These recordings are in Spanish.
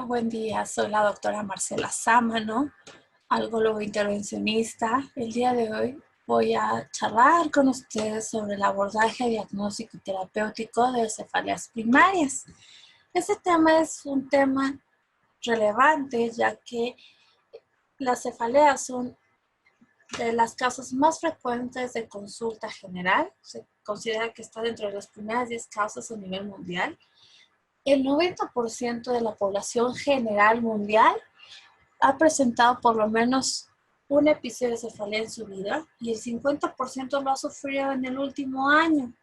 Buen día. Soy la doctora Marcela Sámano, algólogo intervencionista. El día de hoy voy a charlar con ustedes sobre el abordaje diagnóstico y terapéutico de cefaleas primarias. Este tema es un tema relevante, ya que las cefaleas son de las causas más frecuentes de consulta general. Se considera que está dentro de las primeras 10 causas a nivel mundial. El 90% de la población general mundial ha presentado por lo menos un episodio de cefalea en su vida y el 50% lo ha sufrido en el último año.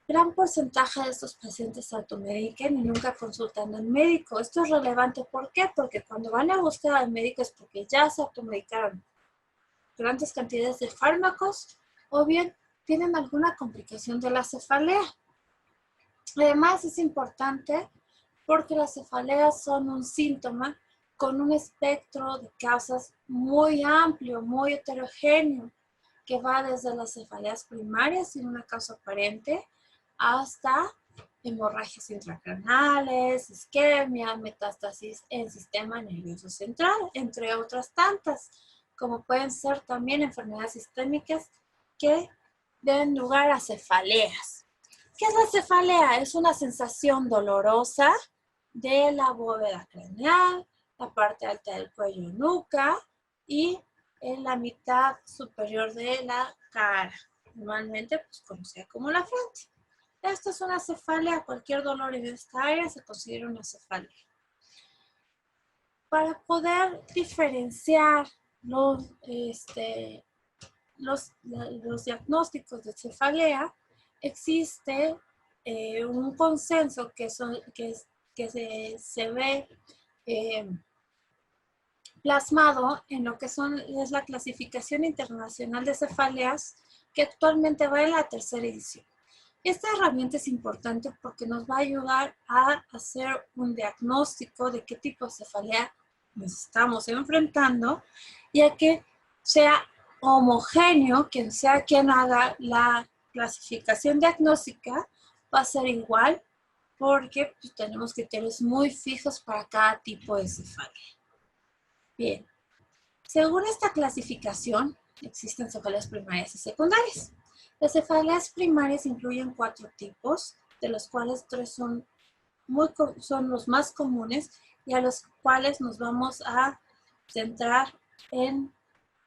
Gran porcentaje de estos pacientes se automedican y nunca consultan al médico. Esto es relevante, ¿por qué? Porque cuando van a buscar al médico es porque ya se automedicaron grandes cantidades de fármacos o bien tienen alguna complicación de la cefalea. Además, es importante porque las cefaleas son un síntoma con un espectro de causas muy amplio, muy heterogéneo, que va desde las cefaleas primarias sin una causa aparente hasta hemorragias intracraneales, isquemia, metástasis en sistema nervioso central, entre otras tantas, como pueden ser también enfermedades sistémicas que den lugar a cefaleas. ¿Qué es la cefalea? Es una sensación dolorosa de la bóveda craneal, la parte alta del cuello nuca y en la mitad superior de la cara, normalmente pues, conocida como la frente. Esto es una cefalea, cualquier dolor en esta área se considera una cefalea. Para poder diferenciar los diagnósticos de cefalea, existe un consenso que se ve plasmado en lo que es la clasificación internacional de cefaleas, que actualmente va en la tercera edición. Esta herramienta es importante porque nos va a ayudar a hacer un diagnóstico de qué tipo de cefalea nos estamos enfrentando y a que sea homogéneo, quien sea quien haga la clasificación diagnóstica, va a ser igual porque pues, tenemos criterios muy fijos para cada tipo de cefalea. Bien, según esta clasificación, existen cefaleas primarias y secundarias. Las cefaleas primarias incluyen 4 tipos, de los cuales 3 son los más comunes y a los cuales nos vamos a centrar en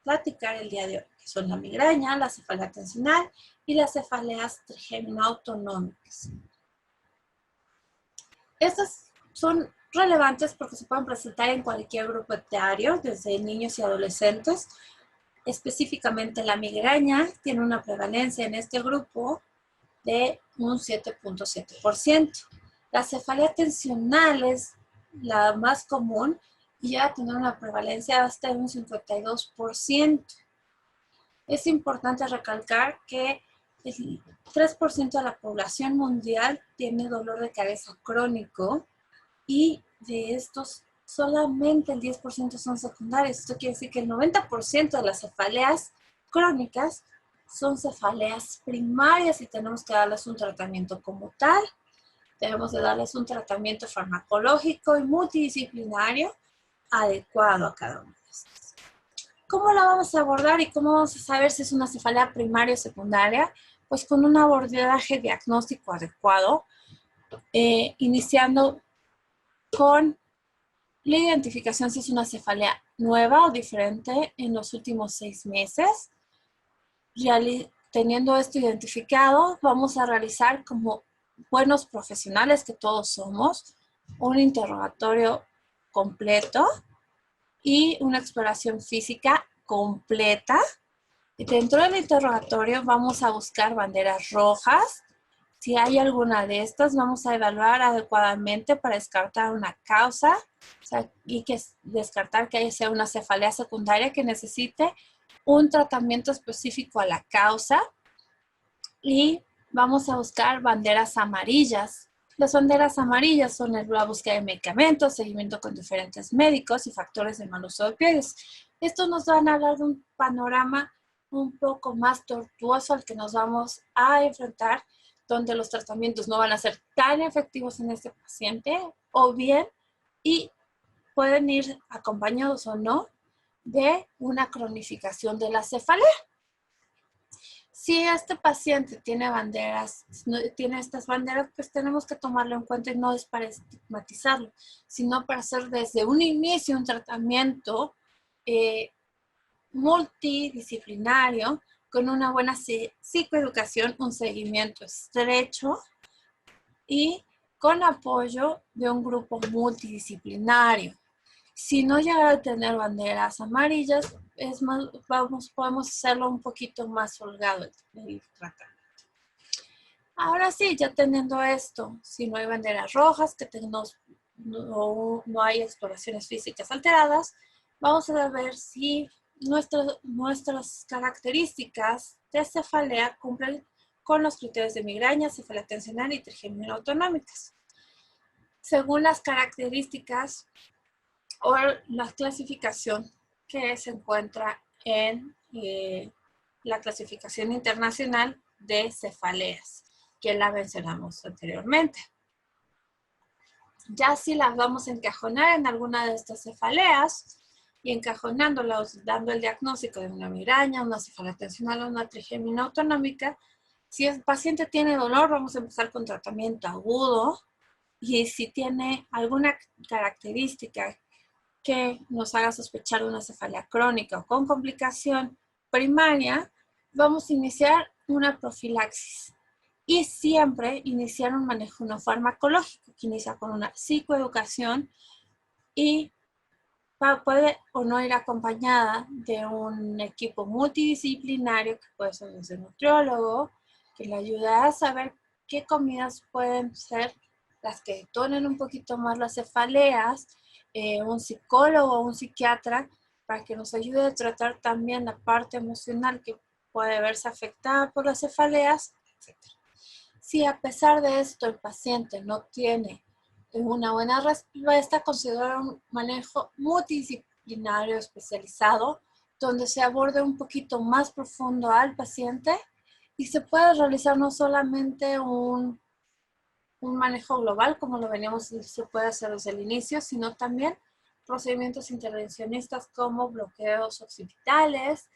platicar el día de hoy, que son la migraña, la cefalea tensional y las cefaleas trigémino-autonómicas. Estas son relevantes porque se pueden presentar en cualquier grupo etario, desde niños y adolescentes. Específicamente la migraña tiene una prevalencia en este grupo de un 7.7%. La cefalea tensional es la más común y va a tener una prevalencia hasta un 52%. Es importante recalcar que el 3% de la población mundial tiene dolor de cabeza crónico y de estos solamente el 10% son secundarios. Esto quiere decir que el 90% de las cefaleas crónicas son cefaleas primarias y tenemos que darles un tratamiento como tal. Debemos de darles un tratamiento farmacológico y multidisciplinario adecuado a cada una de estas. ¿Cómo la vamos a abordar y cómo vamos a saber si es una cefalea primaria o secundaria? Pues con un abordaje diagnóstico adecuado, iniciando con la identificación si es una cefalea nueva o diferente en los últimos 6 meses. Teniendo esto identificado, vamos a realizar como buenos profesionales que todos somos, un interrogatorio completo y una exploración física completa. Y dentro del interrogatorio vamos a buscar banderas rojas. Si hay alguna de estas, vamos a evaluar adecuadamente para descartar una causa, y descartar que sea una cefalea secundaria que necesite un tratamiento específico a la causa. Y vamos a buscar banderas amarillas. Las banderas amarillas son la búsqueda de medicamentos, seguimiento con diferentes médicos y factores de mal uso de opioides. Estos nos van a hablar de un panorama un poco más tortuoso al que nos vamos a enfrentar, donde los tratamientos no van a ser tan efectivos en este paciente, o bien y pueden ir acompañados o no de una cronificación de la cefalea. Si este paciente tiene banderas, tiene estas banderas, pues tenemos que tomarlo en cuenta y no es para estigmatizarlo, sino para hacer desde un inicio un tratamiento multidisciplinario con una buena psicoeducación, un seguimiento estrecho y con apoyo de un grupo multidisciplinario. Si no llega a tener banderas amarillas, es más, podemos hacerlo un poquito más holgado el tratamiento. Ahora sí, ya teniendo esto, si no hay banderas rojas, que no hay exploraciones físicas alteradas, vamos a ver si nuestras características de cefalea cumplen con los criterios de migraña, cefalea tensional y trigémino autonómicas. Según las características o la clasificación que se encuentra en la clasificación internacional de cefaleas, que la mencionamos anteriormente. Ya si las vamos a encajonar en alguna de estas cefaleas y encajonándolas, dando el diagnóstico de una migraña, una cefalea tensional o una trigémino autonómica, si el paciente tiene dolor, vamos a empezar con tratamiento agudo, y si tiene alguna característica que nos haga sospechar de una cefalea crónica o con complicación primaria, vamos a iniciar una profilaxis. Y siempre iniciar un manejo no farmacológico, que inicia con una psicoeducación y puede o no ir acompañada de un equipo multidisciplinario, que puede ser desde nutriólogo, que le ayuda a saber qué comidas pueden ser las que detonen un poquito más las cefaleas, un psicólogo o un psiquiatra, para que nos ayude a tratar también la parte emocional que puede verse afectada por las cefaleas, etc. Si a pesar de esto el paciente no tiene una buena respuesta, considera un manejo multidisciplinario especializado, donde se aborde un poquito más profundo al paciente y se puede realizar no solamente un manejo global, como lo veníamos, se puede hacer desde el inicio, sino también procedimientos intervencionistas como bloqueos occipitales,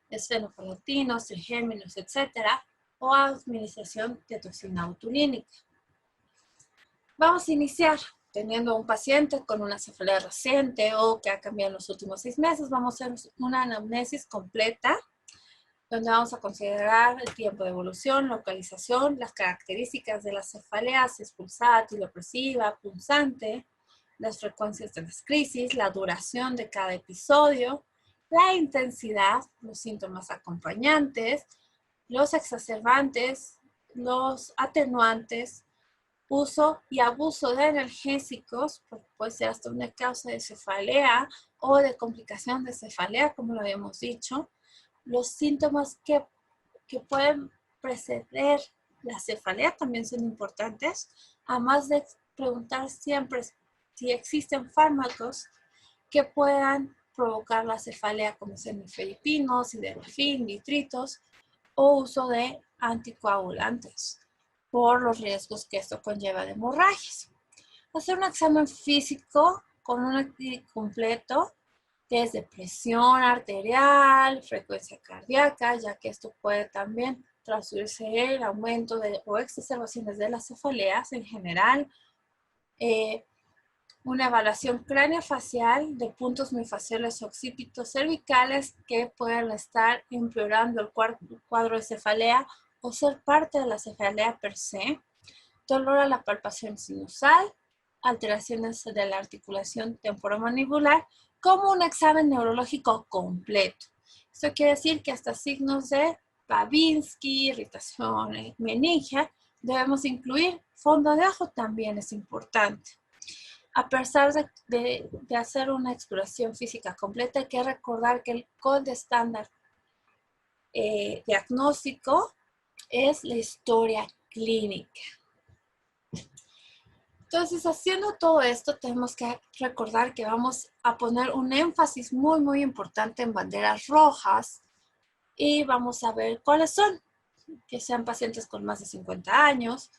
esfenopalatinos, trigéminos, etcétera, o administración de toxina botulínica. Vamos a iniciar teniendo un paciente con una cefalea reciente o que ha cambiado en los últimos 6 meses. Vamos a hacer una anamnesis completa, donde vamos a considerar el tiempo de evolución, localización, las características de la cefalea, si es pulsátil, opresiva, punzante, las frecuencias de las crisis, la duración de cada episodio, la intensidad, los síntomas acompañantes, los exacerbantes, los atenuantes, uso y abuso de analgésicos, porque puede ser hasta una causa de cefalea o de complicación de cefalea, como lo habíamos dicho. Los síntomas que pueden preceder la cefalea también son importantes, además de preguntar siempre si existen fármacos que puedan provocar la cefalea, como nifedipino, sildenafil, nitritos, o uso de anticoagulantes por los riesgos que esto conlleva de hemorragias. Hacer un examen físico con un actividad completo desde presión arterial, frecuencia cardíaca, ya que esto puede también traducirse el aumento o exacerbaciones de las cefaleas en general. Una evaluación craneofacial de puntos miofasciales occipitos cervicales que pueden estar empeorando el cuadro de cefalea o ser parte de la cefalea per se. Dolor a la palpación sinusal, alteraciones de la articulación temporomandibular, como un examen neurológico completo. Esto quiere decir que hasta signos de Babinski, irritación meningia, debemos incluir. Fondo de ojo también es importante. A pesar de hacer una exploración física completa, hay que recordar que el gold estándar diagnóstico es la historia clínica. Entonces, haciendo todo esto, tenemos que recordar que vamos a poner un énfasis muy, muy importante en banderas rojas y vamos a ver cuáles son. Que sean pacientes con más de 50 años,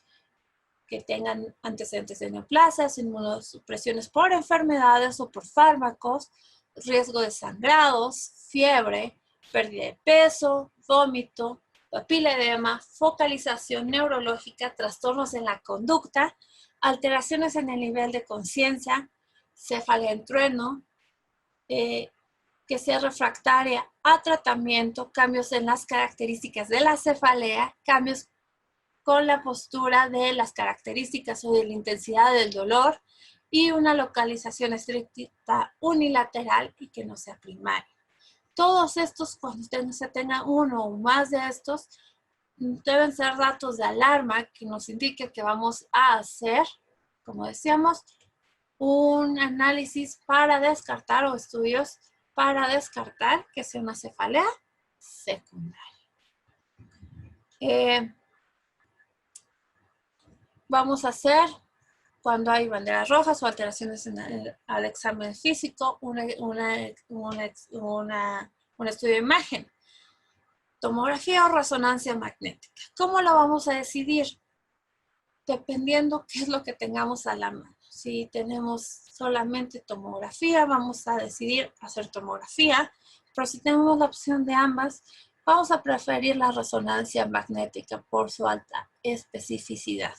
que tengan antecedentes de neoplasias, inmunosupresiones por enfermedades o por fármacos, riesgo de sangrados, fiebre, pérdida de peso, vómito, papiledema, focalización neurológica, trastornos en la conducta, alteraciones en el nivel de conciencia, cefalea en trueno, que sea refractaria a tratamiento, cambios en las características de la cefalea, cambios con la postura de las características o de la intensidad del dolor y una localización estricta unilateral y que no sea primaria. Todos estos, cuando se tenga uno o más de estos, deben ser datos de alarma que nos indique que vamos a hacer, como decíamos, un análisis para descartar o estudios para descartar que sea una cefalea secundaria. Vamos a hacer, cuando hay banderas rojas o alteraciones al examen físico, un estudio de imagen, tomografía o resonancia magnética. ¿Cómo lo vamos a decidir? Dependiendo qué es lo que tengamos a la mano. Si tenemos solamente tomografía, vamos a decidir hacer tomografía, pero si tenemos la opción de ambas, vamos a preferir la resonancia magnética por su alta especificidad.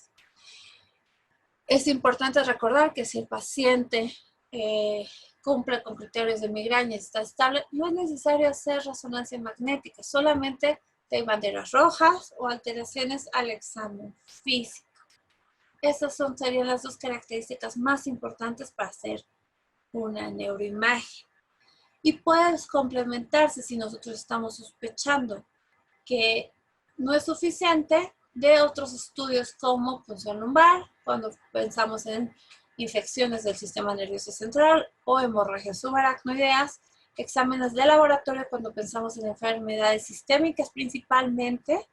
Es importante recordar que si el paciente cumple con criterios de migraña y está estable, no es necesario hacer resonancia magnética, solamente de banderas rojas o alteraciones al examen físico. Esas serían las dos características más importantes para hacer una neuroimagen. Y puede complementarse si nosotros estamos sospechando que no es suficiente de otros estudios como punción lumbar, cuando pensamos en infecciones del sistema nervioso central o hemorragias subaracnoideas, exámenes de laboratorio cuando pensamos en enfermedades sistémicas principalmente,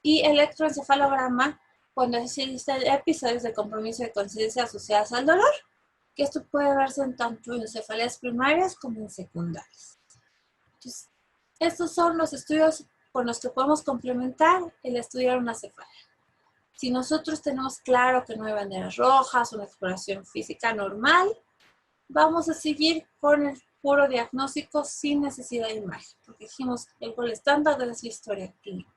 y electroencefalograma cuando existen episodios de compromiso de conciencia asociados al dolor, que esto puede verse en tanto en cefaleas primarias como en secundarias. Entonces, estos son los estudios con los que podemos complementar el estudiar una cefalea. Si nosotros tenemos claro que no hay banderas rojas, una exploración física normal, vamos a seguir con el puro diagnóstico sin necesidad de imagen, porque dijimos que el gol estándar es la historia clínica.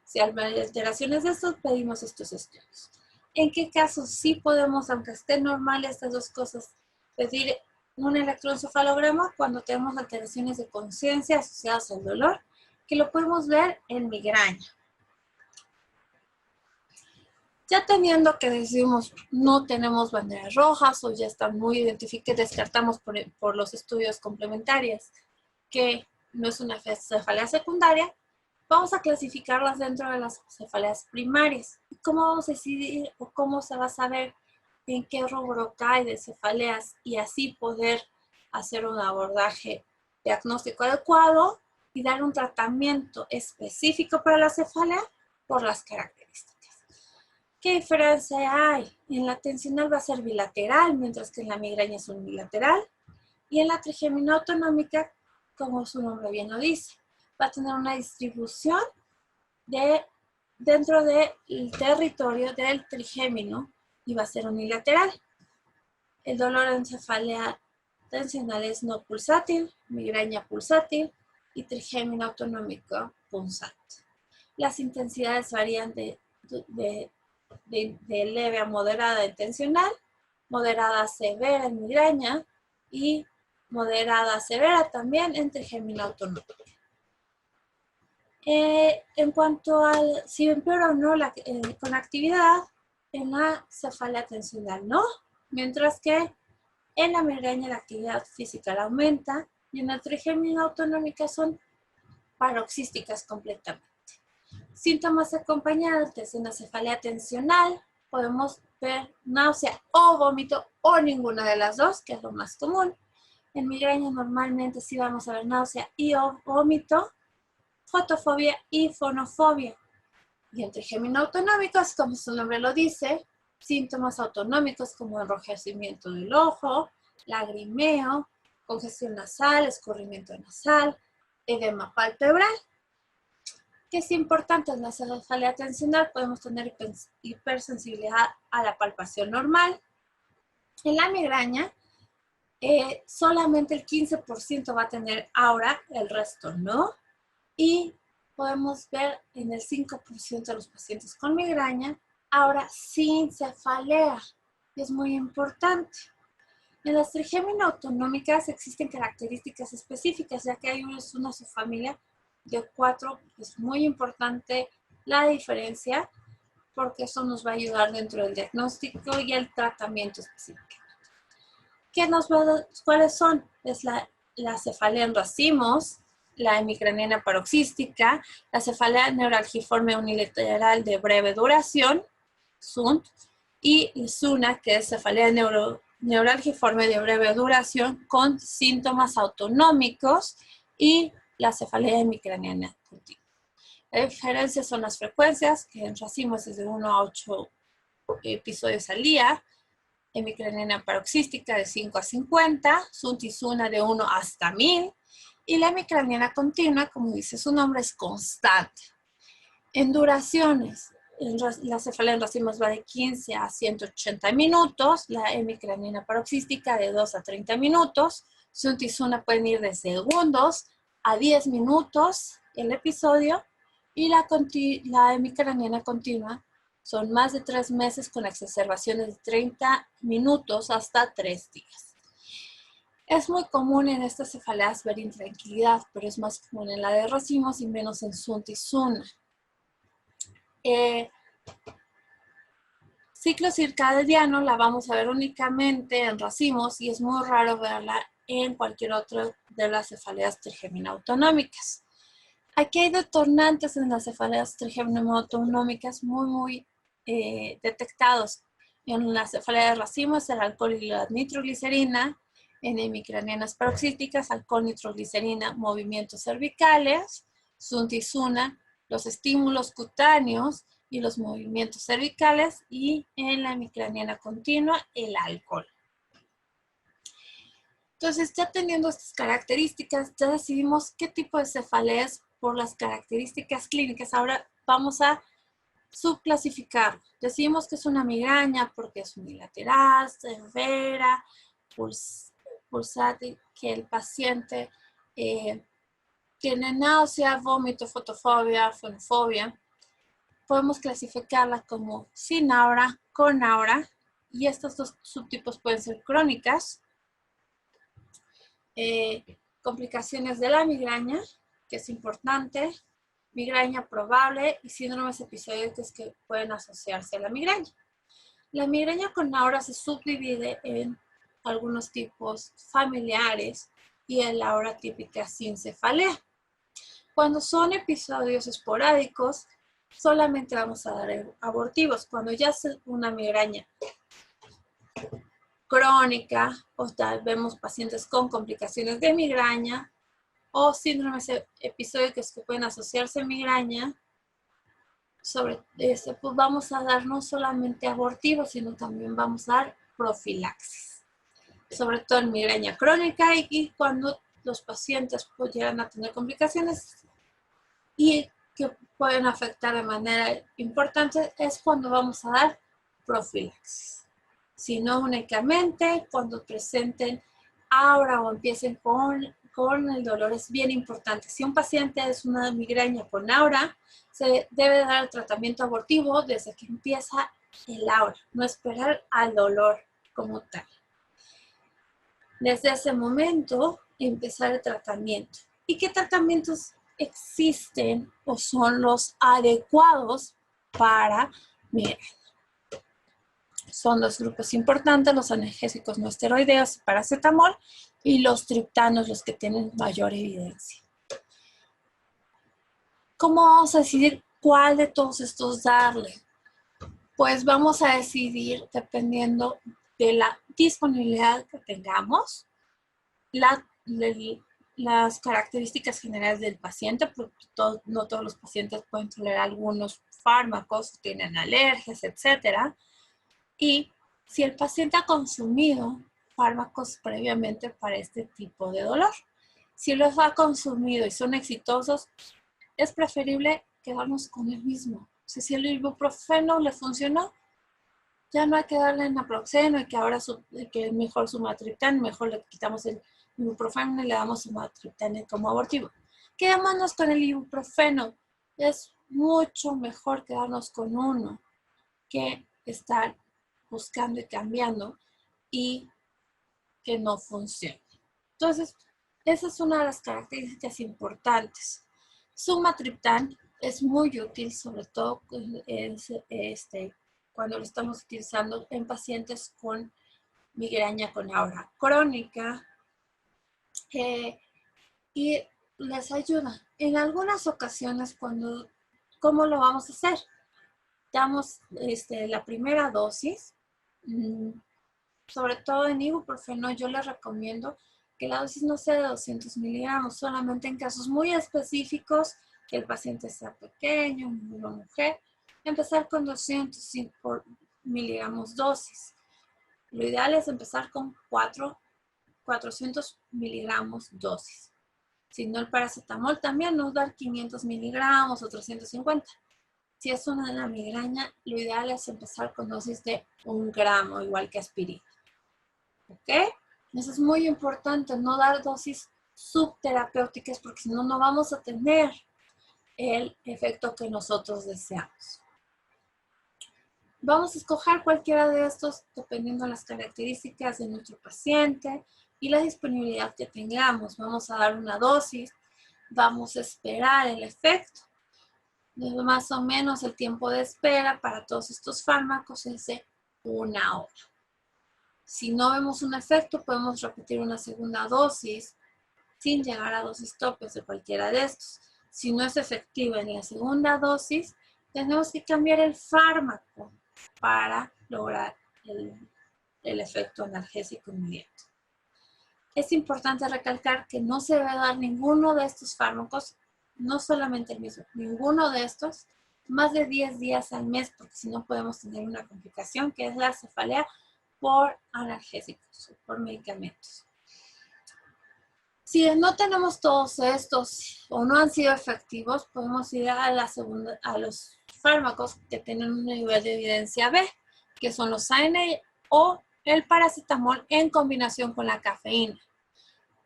Si hay alteraciones de estos, pedimos estos estudios. ¿En qué casos sí podemos, aunque estén normales estas dos cosas, pedir un electroencefalograma? Cuando tenemos alteraciones de conciencia asociadas al dolor, que lo podemos ver en migraña. Ya teniendo que decimos no tenemos banderas rojas o ya están muy identificadas, descartamos por los estudios complementarios que no es una cefalea secundaria, vamos a clasificarlas dentro de las cefaleas primarias. ¿Cómo vamos a decidir o cómo se va a saber en qué rubro cae de cefaleas y así poder hacer un abordaje diagnóstico adecuado y dar un tratamiento específico para la cefalea por las características? ¿Qué diferencia hay? En la tensional va a ser bilateral, mientras que en la migraña es unilateral. Y en la trigemina autonómica, como su nombre bien lo dice, va a tener una distribución dentro del territorio del trigémino y va a ser unilateral. El dolor en cefalea tensional es no pulsátil, migraña pulsátil y trigémino autonómico punzante. Las intensidades varían de leve a moderada en tensional, moderada a severa en migraña y moderada a severa también en trigémino autonómico. En cuanto al si empeora o no con actividad, en la cefalea tensional no, mientras que en la migraña la actividad física la aumenta y en la trigémina autonómica son paroxísticas completamente. Síntomas acompañantes en la cefalea tensional, podemos ver náusea o vómito o ninguna de las dos, que es lo más común. En migraña normalmente sí vamos a ver náusea y o vómito, fotofobia y fonofobia. Y en trigémino autonómicos, como su nombre lo dice, síntomas autonómicos como enrojecimiento del ojo, lagrimeo, congestión nasal, escurrimiento nasal, edema palpebral. que es importante en la cefalea tensional. Podemos tener hipersensibilidad a la palpación normal. En la migraña, solamente el 15% va a tener aura, el resto no. Y podemos ver en el 5% de los pacientes con migraña, aura sin cefalea. Y es muy importante. En las trigémino autonómicas existen características específicas, ya que hay una subfamilia de 4. Es muy importante la diferencia, porque eso nos va a ayudar dentro del diagnóstico y el tratamiento específico. ¿Cuáles son? Es la cefalea en racimos, la hemicraniana paroxística, la cefalea neuralgiforme unilateral de breve duración, SUNT, y SUNA, que es cefalea neuralgiforme de breve duración con síntomas autonómicos, y la cefalea hemicraniana continua. La diferencia son las frecuencias, que en racimos es de 1 a 8 episodios al día, hemicraniana paroxística de 5 a 50, SUNT y SUNA de 1 hasta 1000, y la hemicraniana continua, como dice su nombre, es constante. En duraciones, la cefalea en racimos va de 15 a 180 minutos, la hemicraniana paroxística de 2 a 30 minutos, SUNT y SUNA pueden ir de segundos a 10 minutos el episodio, y la hemicraniana continua son más de 3 meses con exacerbaciones de 30 minutos hasta 3 días. Es muy común en estas cefaleas ver intranquilidad, pero es más común en la de racimos y menos en SUNT y SUNA. Ciclo circadiano la vamos a ver únicamente en racimos y es muy raro verla en cualquier otra de las cefaleas trigémino autonómicas. Aquí hay detonantes en las cefaleas trigémino autonómicas muy detectados. En la cefalea de racimos, el alcohol y la nitroglicerina. En hemicranianas paroxísticas, alcohol, nitroglicerina, movimientos cervicales. SUNT y SUNA, los estímulos cutáneos y los movimientos cervicales. Y en la hemicraniana continua, el alcohol. Entonces, ya teniendo estas características, ya decidimos qué tipo de cefaleas por las características clínicas. Ahora vamos a subclasificar. Decimos que es una migraña porque es unilateral, severa, pulsátil, que el paciente tiene náusea, vómito, fotofobia, fonofobia. Podemos clasificarla como sin aura, con aura, y estos dos subtipos pueden ser crónicas. Complicaciones de la migraña, que es importante, migraña probable y síndromes episódicos que pueden asociarse a la migraña. La migraña con aura se subdivide en algunos tipos familiares y en la aura típica sin cefalea. Cuando son episodios esporádicos, solamente vamos a dar abortivos. Cuando ya es una migraña crónica, o vemos pacientes con complicaciones de migraña o síndromes episódicos que pueden asociarse a migraña, pues vamos a dar no solamente abortivos, sino también vamos a dar profilaxis, sobre todo en migraña crónica y cuando los pacientes llegan a tener complicaciones y que pueden afectar de manera importante, es cuando vamos a dar profilaxis. Si no únicamente cuando presenten aura o empiecen con el dolor, es bien importante. Si un paciente es una migraña con aura, se debe dar el tratamiento abortivo desde que empieza el aura, no esperar al dolor como tal. Desde ese momento, empezar el tratamiento. ¿Y qué tratamientos existen o son los adecuados para migraña? Son dos grupos importantes, los analgésicos no esteroideos y paracetamol, y los triptanos los que tienen mayor evidencia. ¿Cómo vamos a decidir cuál de todos estos darle? Pues vamos a decidir dependiendo de la disponibilidad que tengamos, las características generales del paciente, porque no todos los pacientes pueden tolerar algunos fármacos, tienen alergias, etcétera. Y si el paciente ha consumido fármacos previamente para este tipo de dolor. Si los ha consumido y son exitosos, es preferible quedarnos con el mismo. Si el ibuprofeno le funcionó, ya no hay que darle naproxeno y que ahora que es mejor sumatriptán, mejor le quitamos el ibuprofeno y le damos sumatriptán como abortivo. Quedémonos con el ibuprofeno. Es mucho mejor quedarnos con uno que estar buscando y cambiando y que no funcione. Entonces, esa es una de las características importantes. Sumatriptán es muy útil, sobre todo cuando lo estamos utilizando en pacientes con migraña con aura crónica y les ayuda. En algunas ocasiones, ¿cómo lo vamos a hacer? Damos la primera dosis, sobre todo en ibuprofeno, yo les recomiendo que la dosis no sea de 200 miligramos, solamente en casos muy específicos, que el paciente sea pequeño, una mujer, empezar con 200 miligramos dosis. Lo ideal es empezar con 400 miligramos dosis. Si no, el paracetamol también nos da 500 miligramos o 350. Si es una migraña, lo ideal es empezar con dosis de 1 gramo, igual que aspirina. ¿Ok? Eso es muy importante, no dar dosis subterapéuticas porque si no, no vamos a tener el efecto que nosotros deseamos. Vamos a escoger cualquiera de estos dependiendo de las características de nuestro paciente y la disponibilidad que tengamos. Vamos a dar una dosis, vamos a esperar el efecto. Más o menos el tiempo de espera para todos estos fármacos es de 1 hora. Si no vemos un efecto, podemos repetir una segunda dosis sin llegar a dosis topes de cualquiera de estos. Si no es efectiva en la segunda dosis, tenemos que cambiar el fármaco para lograr el efecto analgésico inmediato. Es importante recalcar que no se debe dar ninguno de estos fármacos, no solamente el mismo, ninguno de estos, más de 10 días al mes, porque si no podemos tener una complicación que es la cefalea por analgésicos, por medicamentos. Si no tenemos todos estos o no han sido efectivos, podemos ir a los fármacos que tienen un nivel de evidencia B, que son los ANA o el paracetamol en combinación con la cafeína.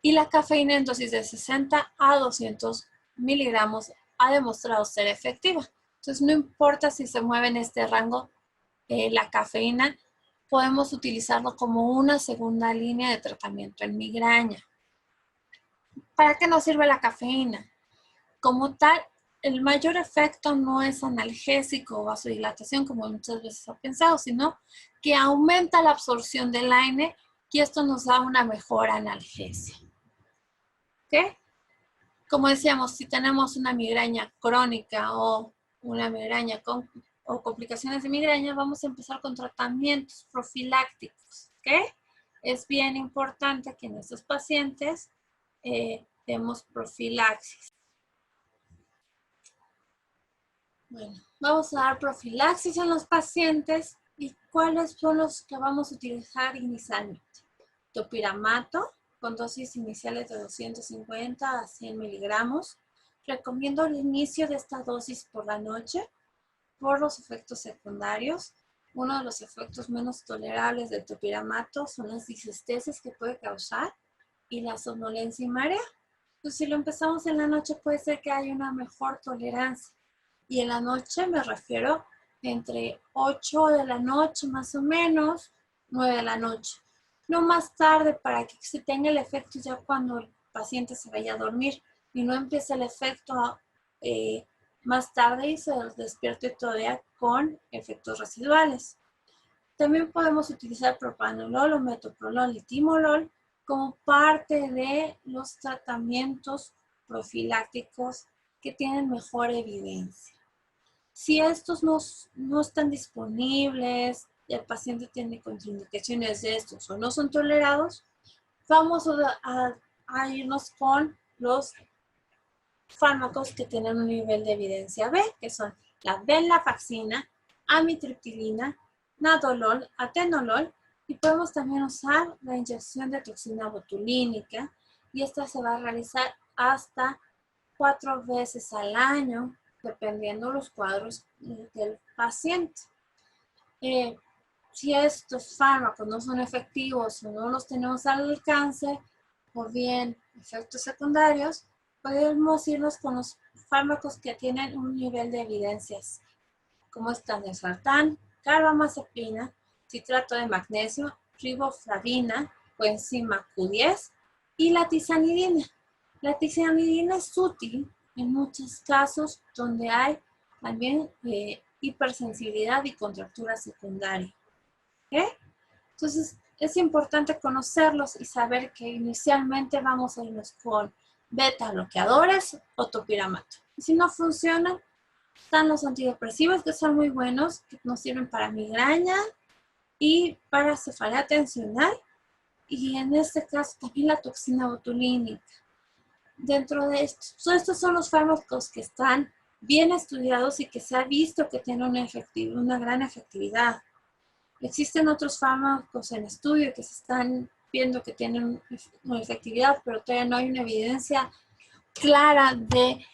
Y la cafeína en dosis de 60 a 200 miligramos ha demostrado ser efectiva. Entonces, no importa si se mueve en este rango la cafeína, podemos utilizarlo como una segunda línea de tratamiento en migraña. ¿Para qué nos sirve la cafeína? Como tal, el mayor efecto no es analgésico o vasodilatación, como muchas veces se ha pensado, sino que aumenta la absorción del AINE y esto nos da una mejor analgesia. ¿Ok? Como decíamos, si tenemos una migraña crónica o una migraña o complicaciones de migraña, vamos a empezar con tratamientos profilácticos. ¿Ok? Es bien importante que en estos pacientes demos profilaxis. Bueno, vamos a dar profilaxis en los pacientes y cuáles son los que vamos a utilizar inicialmente. Topiramato con dosis iniciales de 250 a 100 miligramos. Recomiendo el inicio de esta dosis por la noche por los efectos secundarios. Uno de los efectos menos tolerables del topiramato son las disestesis que puede causar y la somnolencia y marea. Entonces, si lo empezamos en la noche, puede ser que haya una mejor tolerancia. Y en la noche me refiero entre 8 de la noche más o menos, 9 de la noche. No más tarde para que se tenga el efecto ya cuando el paciente se vaya a dormir y no empiece el efecto más tarde y se despierte todavía con efectos residuales. También podemos utilizar propanolol o metoprolol y timolol como parte de los tratamientos profilácticos que tienen mejor evidencia. Si estos no están disponibles, el paciente tiene contraindicaciones de estos o no son tolerados, vamos a irnos con los fármacos que tienen un nivel de evidencia B, que son la venlafaxina, amitriptilina, nadolol, atenolol, y podemos también usar la inyección de toxina botulínica, y esta se va a realizar hasta 4 veces al año dependiendo de los cuadros del paciente. Si estos fármacos no son efectivos o no los tenemos al alcance, o bien efectos secundarios, podemos irnos con los fármacos que tienen un nivel de evidencias, como están el sartán, carbamazepina, citrato de magnesio, riboflavina, coenzima Q10 y la tizanidina. La tizanidina es útil en muchos casos donde hay también hipersensibilidad y contractura secundaria. ¿Okay? Entonces, es importante conocerlos y saber que inicialmente vamos a irnos con beta bloqueadores o topiramato. Y si no funcionan, están los antidepresivos que son muy buenos, que nos sirven para migraña y para cefalea tensional. Y en este caso también la toxina botulínica. Dentro de estos son los fármacos que están bien estudiados y que se ha visto que tienen una gran efectividad. Existen otros fármacos en estudio que se están viendo que tienen una efectividad, pero todavía no hay una evidencia clara de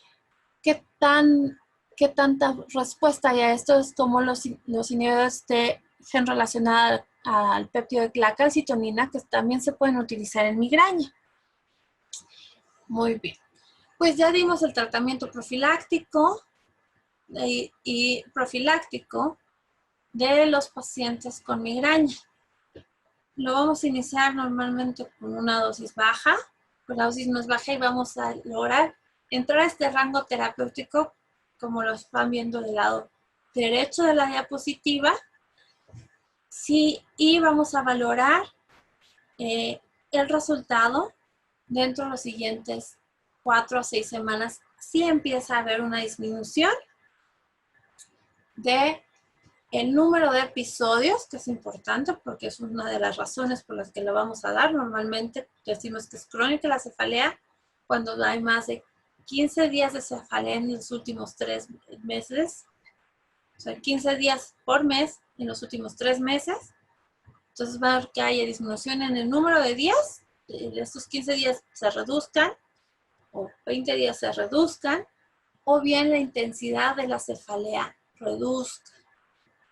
qué tanta respuesta hay a esto. Es como los inhibidores de gen relacionada al péptido de la calcitonina, que también se pueden utilizar en migraña. Muy bien. Pues ya dimos el tratamiento profiláctico y profiláctico de los pacientes con migraña. Lo vamos a iniciar normalmente con una dosis baja, con la dosis más baja, y vamos a lograr entrar a este rango terapéutico, como lo están viendo del lado derecho de la diapositiva. Sí, y vamos a valorar el resultado dentro de los siguientes 4 a 6 semanas. Si empieza a haber una disminución de el número de episodios, que es importante porque es una de las razones por las que lo vamos a dar. Normalmente decimos que es crónica la cefalea cuando hay más de 15 días de cefalea en los últimos 3 meses. O sea, 15 días por mes en los últimos 3 meses. Entonces va a ver que haya disminución en el número de días. De estos 15 días se reduzcan, o 20 días se reduzcan, o bien la intensidad de la cefalea reduzca.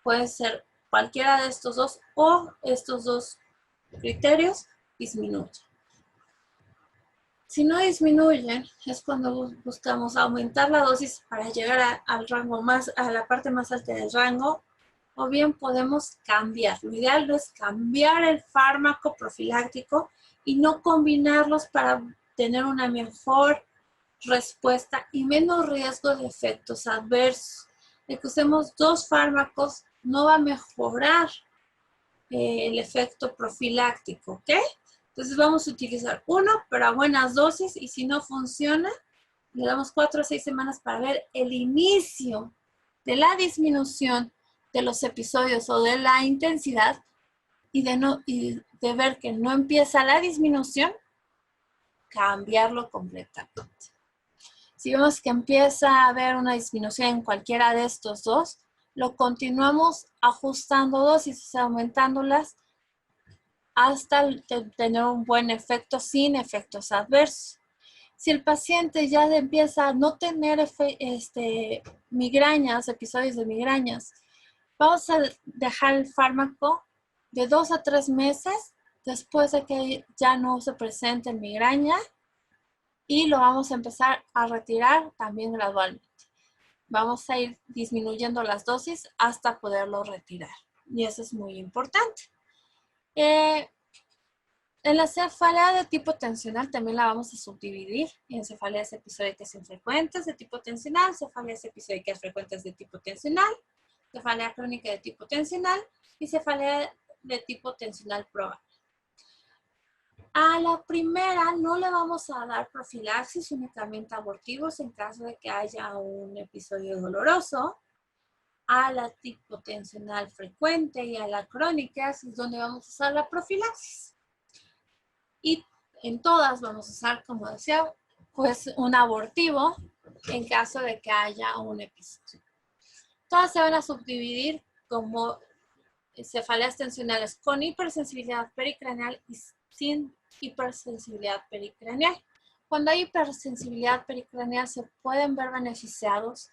Puede ser cualquiera de estos dos, o estos dos criterios disminuyen. Si no disminuyen, es cuando buscamos aumentar la dosis para llegar al rango a la parte más alta del rango, o bien podemos cambiar. Lo ideal es cambiar el fármaco profiláctico y no combinarlos para tener una mejor respuesta y menos riesgo de efectos adversos. El que usemos 2 fármacos no va a mejorar el efecto profiláctico, ¿ok? Entonces vamos a utilizar uno, pero a buenas dosis, y si no funciona, le damos 4 a 6 semanas para ver el inicio de la disminución de los episodios o de la intensidad, y de ver que no empieza la disminución, cambiarlo completamente. Si vemos que empieza a haber una disminución en cualquiera de estos dos, lo continuamos ajustando dosis, aumentándolas hasta tener un buen efecto sin efectos adversos. Si el paciente ya empieza a no tener migrañas, episodios de migrañas, vamos a dejar el fármaco de 2 a 3 meses después de que ya no se presente migraña, y lo vamos a empezar a retirar también gradualmente. Vamos a ir disminuyendo las dosis hasta poderlo retirar, y eso es muy importante. En la cefalea de tipo tensional también la vamos a subdividir en cefaleas episódicas infrecuentes de tipo tensional, cefaleas episódicas frecuentes de tipo tensional, cefalea crónica de tipo tensional y cefalea de tipo tensional probable. A la primera no le vamos a dar profilaxis, únicamente abortivos en caso de que haya un episodio doloroso. A la tipo tensional frecuente y a la crónica es donde vamos a usar la profilaxis. Y en todas vamos a usar, como decía, pues un abortivo en caso de que haya un episodio. Todas se van a subdividir como cefaleas tensionales con hipersensibilidad pericraneal y sin hipersensibilidad pericraneal. Cuando hay hipersensibilidad pericraneal se pueden ver beneficiados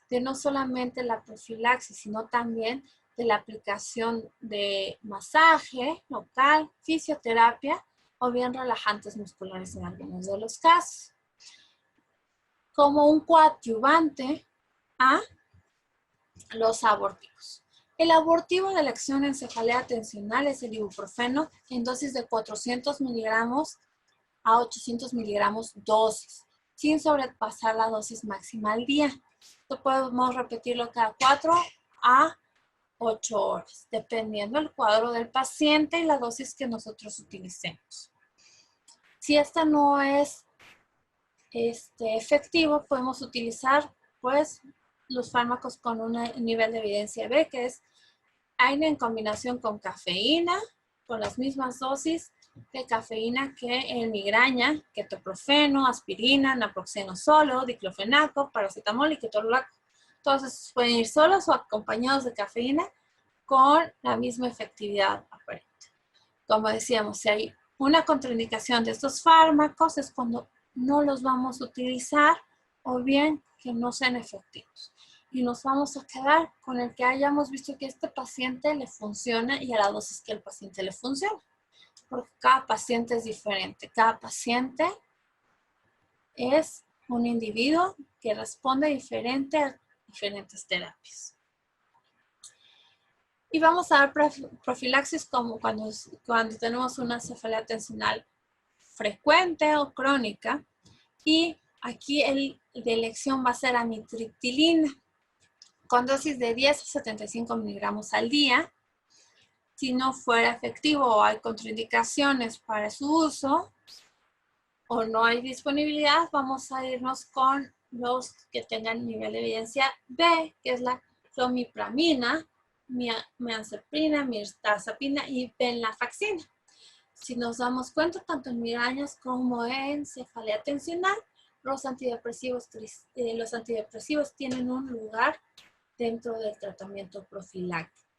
de no solamente la profilaxis, sino también de la aplicación de masaje local, fisioterapia o bien relajantes musculares en algunos de los casos, como un coadyuvante a los abortivos. El abortivo de la acción en cefalea tensional es el ibuprofeno en dosis de 400 miligramos a 800 miligramos dosis, sin sobrepasar la dosis máxima al día. Esto podemos repetirlo cada 4 a 8 horas, dependiendo del cuadro del paciente y la dosis que nosotros utilicemos. Si esta no es efectivo, podemos utilizar pues los fármacos con un nivel de evidencia B, que es AINE en combinación con cafeína, con las mismas dosis de cafeína que en migraña, ketoprofeno, aspirina, naproxeno solo, diclofenaco, paracetamol y ketorolaco. Entonces pueden ir solos o acompañados de cafeína con la misma efectividad aparente. Como decíamos, si hay una contraindicación de estos fármacos es cuando no los vamos a utilizar o bien que no sean efectivos. Y nos vamos a quedar con el que hayamos visto que a este paciente le funciona y a la dosis que el paciente le funciona. Porque cada paciente es diferente. Cada paciente es un individuo que responde diferente a diferentes terapias. Y vamos a dar profilaxis como cuando tenemos una cefalea tensional frecuente o crónica. Y aquí el de elección va a ser amitriptilina, con dosis de 10 a 75 miligramos al día. Si no fuera efectivo o hay contraindicaciones para su uso o no hay disponibilidad, vamos a irnos con los que tengan nivel de evidencia B, que es la clomipramina, mianceprina, mirtazapina y venlafaxina. Si nos damos cuenta, tanto en migrañas como en cefalea tensional, los antidepresivos tienen un lugar dentro del tratamiento profiláctico.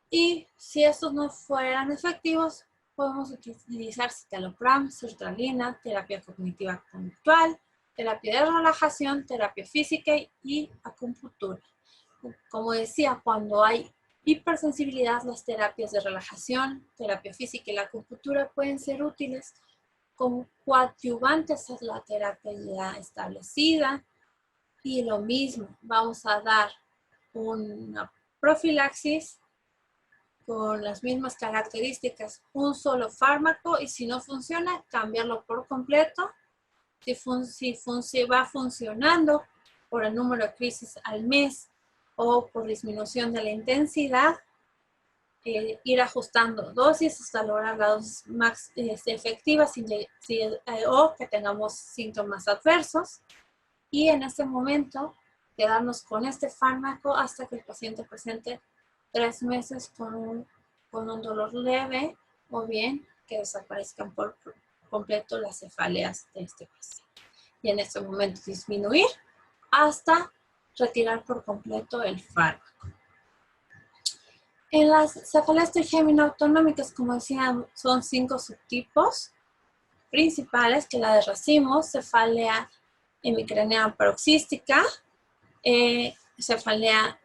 Y si estos no fueran efectivos, podemos utilizar citalopram, sertralina, terapia cognitiva conductual, terapia de relajación, terapia física y acupuntura. Como decía, cuando hay hipersensibilidad, las terapias de relajación, terapia física y la acupuntura pueden ser útiles como coadyuvantes a la terapia ya establecida. Y lo mismo, vamos a dar una profilaxis con las mismas características, un solo fármaco, y si no funciona, cambiarlo por completo. Si va funcionando por el número de crisis al mes o por disminución de la intensidad, ir ajustando dosis hasta lograr la dosis más efectiva o que tengamos síntomas adversos. Y en este momento, quedarnos con este fármaco hasta que el paciente presente 3 meses con un dolor leve o bien que desaparezcan por completo las cefaleas de este paciente. Y en este momento disminuir hasta retirar por completo el fármaco. En las cefaleas trigémino-autonómicas, como decía, son 5 subtipos principales, que la de racimos, cefalea hemicraneal paroxística, cefalea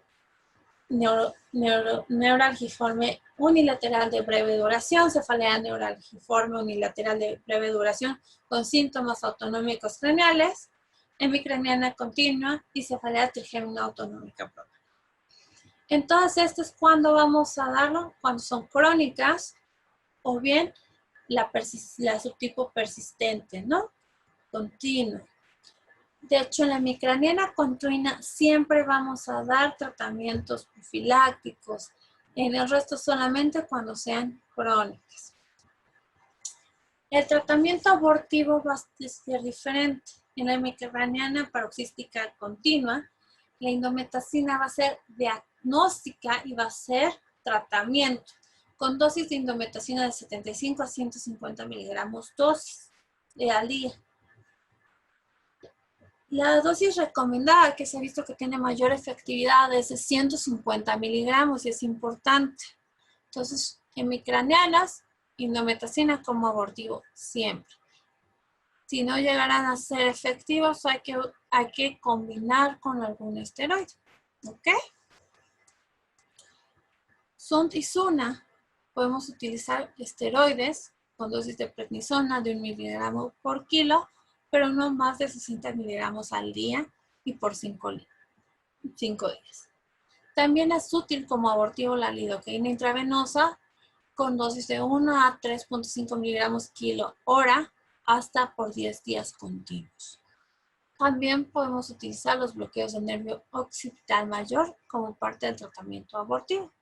neuralgiforme unilateral de breve duración, cefalea neuralgiforme unilateral de breve duración con síntomas autonómicos craneales, hemicraneana continua y cefalea trigémino autonómica propia. En todas estas, ¿cuándo vamos a darlo? Cuando son crónicas o bien la subtipo persistente, ¿no? Continua. De hecho, en la hemicraneana continua siempre vamos a dar tratamientos profilácticos. En el resto solamente cuando sean crónicas. El tratamiento abortivo va a ser diferente. En la hemicraneana paroxística continua, la indometacina va a ser diagnóstica y va a ser tratamiento, con dosis de indometacina de 75 a 150 miligramos dosis al día. La dosis recomendada, que se ha visto que tiene mayor efectividad, es de 150 miligramos y es importante. Entonces, hemicraneanas, indometacina como abortivo, siempre. Si no llegaran a ser efectivos, hay que combinar con algún esteroide. ¿Ok? Sunt y Suna, podemos utilizar esteroides con dosis de prednisona de 1 miligramo por kilo, pero no más de 60 miligramos al día y por 5 días. También es útil como abortivo la lidocaína intravenosa con dosis de 1 a 3.5 miligramos kilo hora hasta por 10 días continuos. También podemos utilizar los bloqueos del nervio occipital mayor como parte del tratamiento abortivo.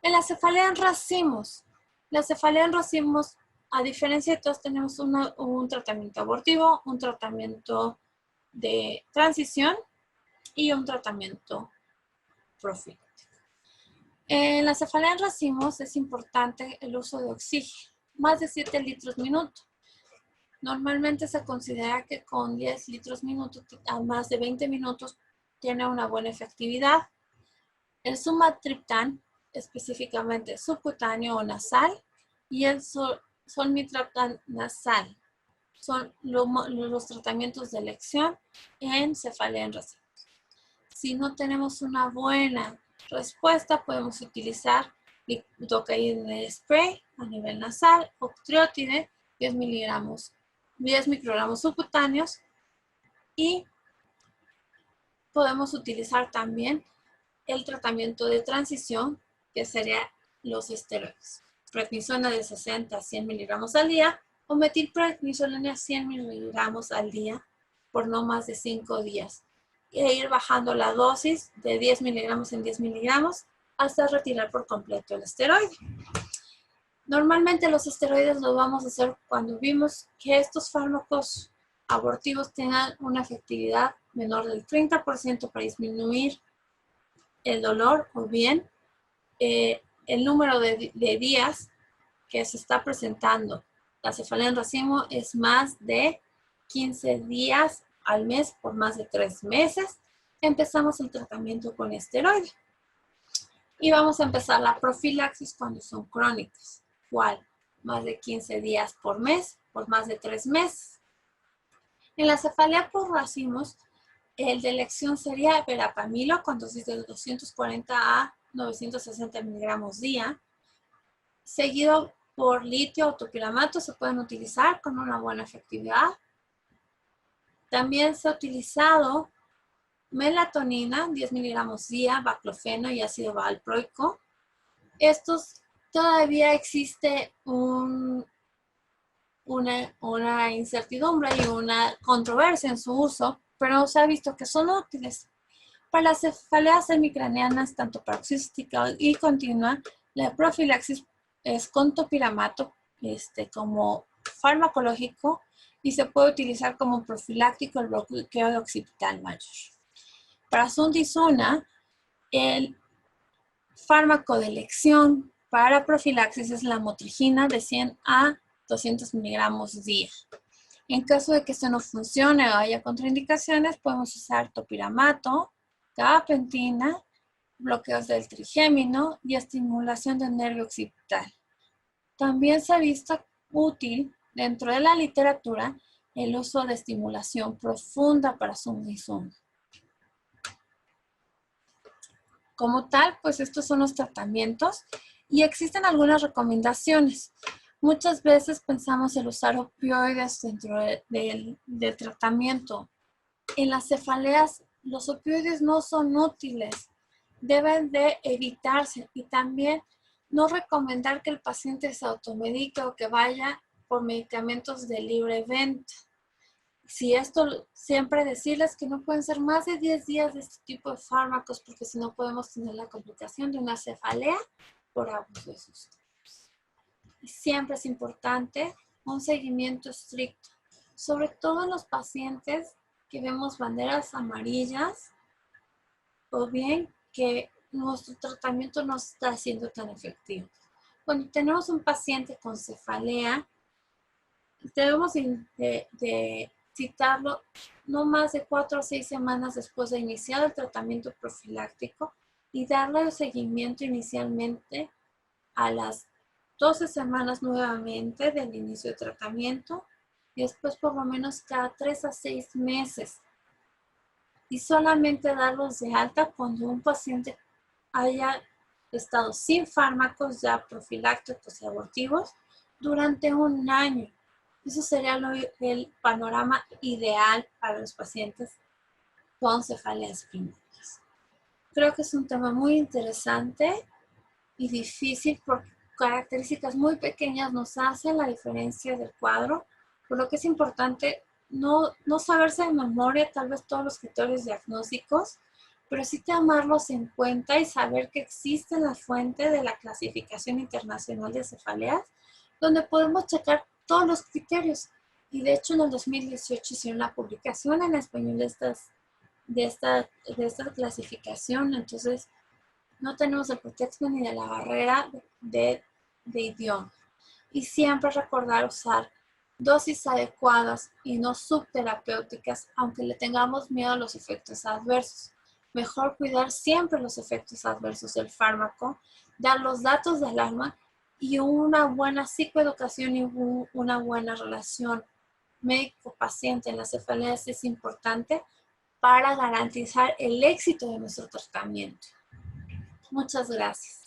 En la cefalea en racimos. La cefalea en racimos, a diferencia de todos, tenemos un tratamiento abortivo, un tratamiento de transición y un tratamiento profílico. En la cefalea en racimos es importante el uso de oxígeno, más de 7 litros minuto. Normalmente se considera que con 10 litros minuto a más de 20 minutos tiene una buena efectividad. El sumatriptán, específicamente subcutáneo o nasal, y el solmitriptán nasal son los tratamientos de elección en cefalea en racimos. Si no tenemos una buena respuesta, podemos utilizar lidocaína spray a nivel nasal, octreotide, 10 microgramos subcutáneos, y podemos utilizar también el tratamiento de transición, que sería los esteroides. Prednisona de 60 a 100 miligramos al día o metilprednisolona 100 miligramos al día por no más de 5 días. E ir bajando la dosis de 10 miligramos en 10 miligramos hasta retirar por completo el esteroide. Normalmente los esteroides los vamos a hacer cuando vimos que estos fármacos abortivos tengan una efectividad menor del 30% para disminuir el dolor o bien el número de días que se está presentando la cefalea en racimo es más de 15 días al mes por más de 3 meses. Empezamos el tratamiento con esteroide. Y vamos a empezar la profilaxis cuando son crónicas. ¿Cuál? Más de 15 días por mes, por más de 3 meses. En la cefalea por racimos, el de elección sería verapamilo con dosis de 240 a 960 miligramos día, seguido por litio o topiramato, se pueden utilizar con una buena efectividad. También se ha utilizado melatonina, 10 miligramos día, baclofeno y ácido valproico. Estos todavía existe una incertidumbre y una controversia en su uso, pero se ha visto que son útiles. Para las cefaleas semicraneanas, tanto paroxística y continua, la profilaxis es con topiramato como farmacológico y se puede utilizar como profiláctico el bloqueo de occipital mayor. Para Sunt y Suna, el fármaco de elección para profilaxis es la motrigina de 100 a 200 miligramos día. En caso de que esto no funcione o haya contraindicaciones, podemos usar topiramato, gabapentina, bloqueos del trigémino y estimulación del nervio occipital. También se ha visto útil dentro de la literatura el uso de estimulación profunda para Sunt y Suna. Como tal, pues estos son los tratamientos y existen algunas recomendaciones. Muchas veces pensamos en usar opioides dentro del tratamiento. En las cefaleas, los opioides no son útiles, deben de evitarse y también no recomendar que el paciente se automedique o que vaya por medicamentos de libre venta. Si esto, siempre decirles que no pueden ser más de 10 días de este tipo de fármacos porque si no podemos tener la complicación de una cefalea por abuso de sustancias. Y siempre es importante un seguimiento estricto, sobre todo en los pacientes que vemos banderas amarillas o bien que nuestro tratamiento no está siendo tan efectivo. Cuando tenemos un paciente con cefalea, debemos de citarlo no más de 4 a 6 semanas después de iniciar el tratamiento profiláctico y darle el seguimiento inicialmente a las 12 semanas nuevamente del inicio de tratamiento y después por lo menos cada 3 a 6 meses. Y solamente darlos de alta cuando un paciente haya estado sin fármacos ya profilácticos y abortivos durante un año. Eso sería el panorama ideal para los pacientes con cefaleas primarias. Creo que es un tema muy interesante y difícil porque características muy pequeñas nos hacen la diferencia del cuadro, por lo que es importante no saberse de memoria tal vez todos los criterios diagnósticos, pero sí tomarlos en cuenta y saber que existe la fuente de la Clasificación Internacional de Cefaleas, donde podemos checar todos los criterios. Y de hecho en el 2018 hicieron la publicación en español de esta clasificación, entonces no tenemos el pretexto ni de la barrera de idioma. Y siempre recordar usar dosis adecuadas y no subterapéuticas, aunque le tengamos miedo a los efectos adversos. Mejor cuidar siempre los efectos adversos del fármaco, dar los datos de alarma y una buena psicoeducación y una buena relación médico-paciente en las cefaleas es importante para garantizar el éxito de nuestro tratamiento. Muchas gracias.